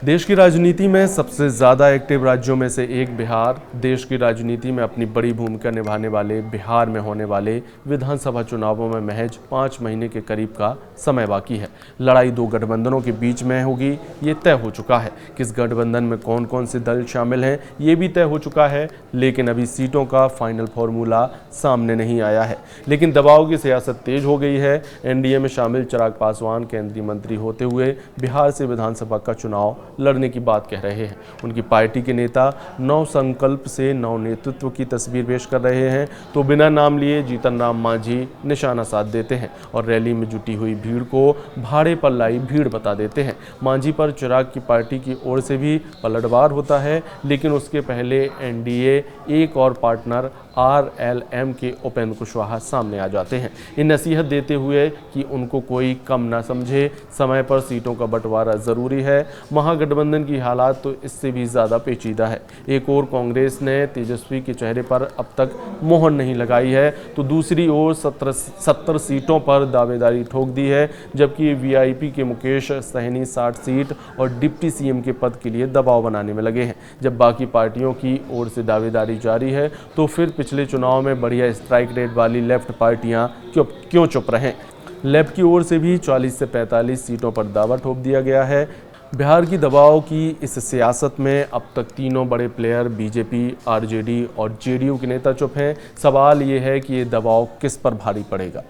देश की राजनीति में सबसे ज़्यादा एक्टिव राज्यों में से एक बिहार। देश की राजनीति में अपनी बड़ी भूमिका निभाने वाले बिहार में होने वाले विधानसभा चुनावों में महज 5 महीने के करीब का समय बाकी है। लड़ाई दो गठबंधनों के बीच में होगी, ये तय हो चुका है। किस गठबंधन में कौन कौन से दल शामिल हैं, ये भी तय हो चुका है, लेकिन अभी सीटों का फाइनल फॉर्मूला सामने नहीं आया है। लेकिन दबाव की सियासत तेज हो गई है। एनडीए में शामिल चिराग पासवान केंद्रीय मंत्री होते हुए बिहार से विधानसभा का चुनाव लड़ने की बात कह रहे हैं। उनकी पार्टी के नेता नव संकल्प से नव नेतृत्व की तस्वीर पेश कर रहे हैं, तो बिना नाम लिए जीतन राम मांझी निशाना साध देते हैं और रैली में जुटी हुई भीड़ को भाड़े पर लाई भीड़ बता देते हैं। मांझी पर चिराग की पार्टी की ओर से भी पलटवार होता है, लेकिन उसके पहले एनडीए एक और पार्टनर आरएलएम के उपेंद्र कुशवाहा सामने आ जाते हैं, ये नसीहत देते हुए कि उनको कोई कम ना समझे, समय पर सीटों का बंटवारा जरूरी है। महागठबंधन की हालात तो इससे भी ज़्यादा पेचीदा है। एक ओर कांग्रेस ने तेजस्वी के चेहरे पर अब तक मोहर नहीं लगाई है, तो दूसरी ओर 70 सीटों पर दावेदारी ठोक दी है, जबकि वीआईपी के मुकेश सहनी 60 सीट और डिप्टी सीएम के पद के लिए दबाव बनाने में लगे हैं। जब बाकी पार्टियों की ओर से दावेदारी जारी है, तो फिर पिछले चुनाव में बढ़िया स्ट्राइक रेट वाली लेफ्ट पार्टियां क्यों चुप रहें। लेफ्ट की ओर से भी 40 से 45 सीटों पर दावा ठोक दिया गया है। बिहार की दबाव की इस सियासत में अब तक तीनों बड़े प्लेयर बीजेपी, आरजेडी और जेडीयू के नेता चुप हैं। सवाल ये है कि ये दबाव किस पर भारी पड़ेगा।